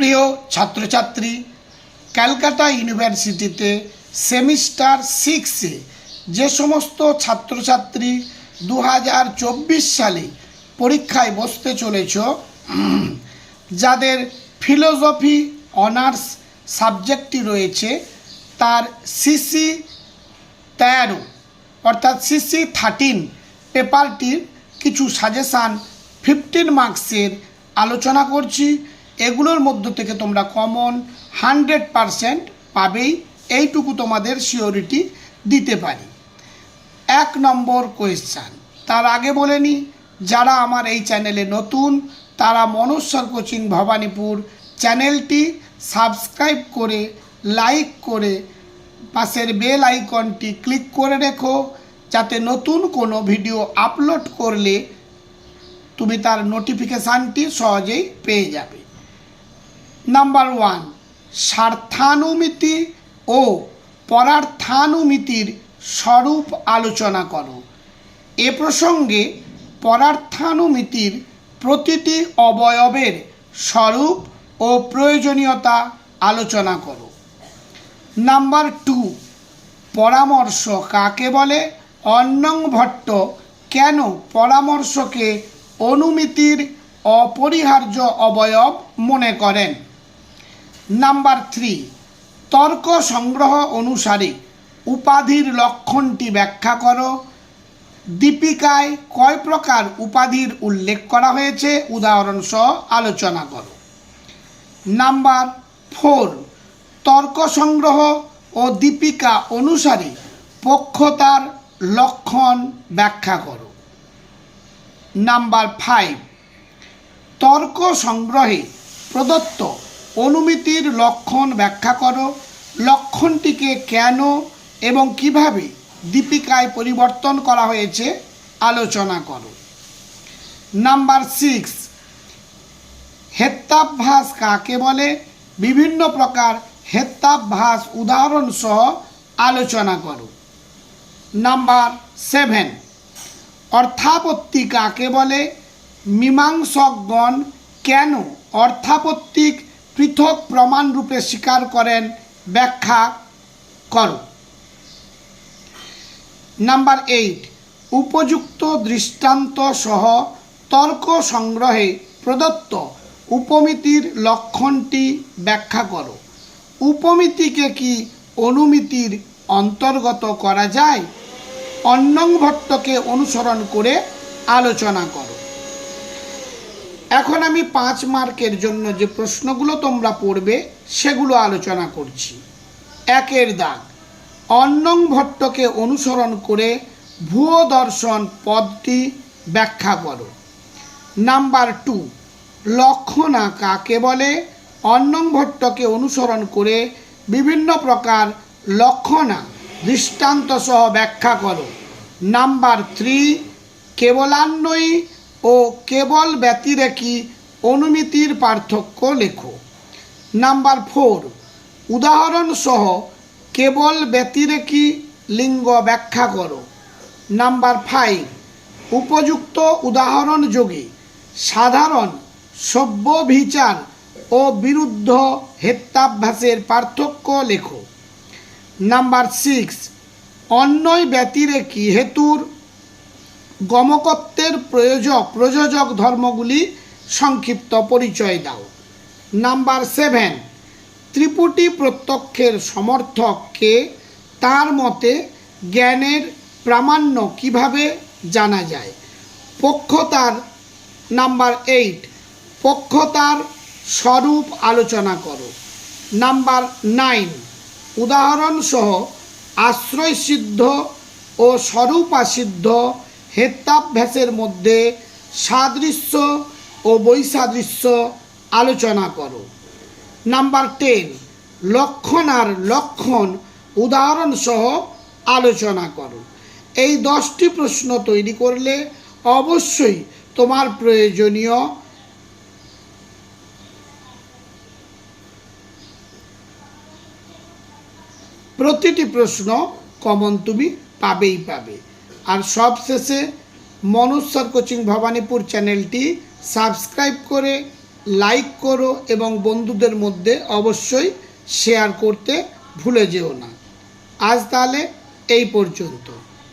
প্রিয় ছাত্রছাত্রী, ক্যালকাটা ইউনিভার্সিটিতে সেমিস্টার 6-এ যে সমস্ত ছাত্রছাত্রী 2024 সালে পরীক্ষায় বসতে চলেছ, যাদের ফিলোসফি অনার্স সাবজেক্টটি রয়েছে, তার সিসি 13 অর্থাৎ সিসি 13 পেপারটির কিছু সাজেশান 15 মার্কসের আলোচনা করছি। এগুলোর মধ্য থেকে তোমরা কমন 100% পাবেই, এইটুকু তোমাদের সিওরিটি দিতে পারি। 1 নম্বর কোয়েশ্চান। তার আগে বলে নিই, যারা আমার এই চ্যানেলে নতুন তারা মনোজ স্যার কোচিং ভবানীপুর চ্যানেলটি সাবস্ক্রাইব করে লাইক করে পাশের বেল আইকনটি ক্লিক করে রেখো, যাতে নতুন কোনো ভিডিও আপলোড করলে তুমি তার নোটিফিকেশানটি সহজেই পেয়ে যাবে। নাম্বার 1, স্বার্থানুমিতি ও পরার্থানুমিতির স্বরূপ আলোচনা করো। এ প্রসঙ্গে পরার্থানুমিতির প্রতিটি অবয়বের স্বরূপ ও প্রয়োজনীয়তা আলোচনা করো। নাম্বার 2, পরামর্শ কাকে বলে? অন্নং ভট্ট কেন পরামর্শকে অনুমিতির অপরিহার্য অবয়ব মনে করেন? নাম্বার 3, তর্ক সংগ্রহ অনুসারে উপাধির লক্ষণটি ব্যাখ্যা করো। দীপিকায় কয় প্রকার উপাধির উল্লেখ করা হয়েছে? উদাহরণ সহ আলোচনা করো। নাম্বার 4, তর্ক সংগ্রহ ও দীপিকা অনুসারে পক্ষতার লক্ষণ ব্যাখ্যা করো। নাম্বার 5, তর্ক সংগ্রহে প্রদত্ত অনুমিতির লক্ষণ ব্যাখ্যা করো। লক্ষণটিকে কেন এবং কিভাবে দীপিকায় পরিবর্তন করা হয়েছে আলোচনা করো। নাম্বার 6, হেত্যাভ্যাস কাকে বলে? বিভিন্ন প্রকার হেত্যাভ্যাস উদাহরণ সহ আলোচনা করো। নাম্বার 7, অর্থাপত্তি কাকে বলে? মীমাংসকগণ কেন অর্থাপত্তিক পৃথক প্রমাণ রূপে স্বীকার করেন ব্যাখ্যা করো। নাম্বার 8, উপযুক্ত দৃষ্টান্ত সহ তর্ক সংগ্রহে প্রদত্ত উপমিতির লক্ষণটি ব্যাখ্যা করো। উপমিতিকে কি অনুমিতির অন্তর্গত করা যায়? অন্নং ভট্টকে অনুসরণ করে আলোচনা করো। এখন আমি 5 মার্কের জন্য যে প্রশ্নগুলো তোমরা পড়বে সেগুলো আলোচনা করছি। 1 দাগ, অন্নং ভট্টকে অনুসরণ করে ভূয় দর্শন পদটি ব্যাখ্যা করো। নাম্বার 2, লক্ষণা কাকে বলে? অন্নং ভট্টকে অনুসরণ করে বিভিন্ন প্রকার লক্ষণা দৃষ্টান্ত সহ ব্যাখ্যা করো। নাম্বার 3, কেবলান্বয়ী ও কেবল ব্যতিরেকী অনুমিতির পার্থক্য লেখো। নাম্বার 4, উদাহরণ সহ কেবল ব্যতিরেকী লিঙ্গ ব্যাখ্যা করো। নাম্বার 5, উপযুক্ত উদাহরণ যোগে সাধারণ সভ্যভিচার ও বিরুদ্ধ হেত্যাভ্যাসের পার্থক্য লেখো। নাম্বার 6, অন্যয় ব্যতিরেকী হেতুর গমকত্বের প্রযোজক ধর্মগুলি সংক্ষিপ্ত পরিচয় দাও। নাম্বার 7, ত্রিপুটি প্রত্যক্ষের সমর্থককে, তার মতে জ্ঞানের প্রামাণ্য কিভাবে জানা যায়? পক্ষতার নাম্বার 8, পক্ষতার স্বরূপ আলোচনা করো। নাম্বার 9, উদাহরণ সহ আশ্রয়সিদ্ধ ও স্বরূপাসিদ্ধ হেত্যাভ্যাসের মধ্যে সাদৃশ্য ও বৈসাদৃশ্য আলোচনা করো। নাম্বার 10, লক্ষণার লক্ষণ উদাহরণ সহ আলোচনা করো। এই 10টি প্রশ্ন তৈরি করলে অবশ্যই তোমার প্রয়োজনীয় প্রতিটি প্রশ্ন কমন তুমি পাবেই পাবে। আর সবশেষে মনোজ স্যার কোচিং ভবানীপুর চ্যানেলটি সাবস্ক্রাইব করে লাইক করো এবং বন্ধুদের মধ্যে অবশ্যই শেয়ার করতে ভুলে যেও না। আজ তাহলে এই পর্যন্ত।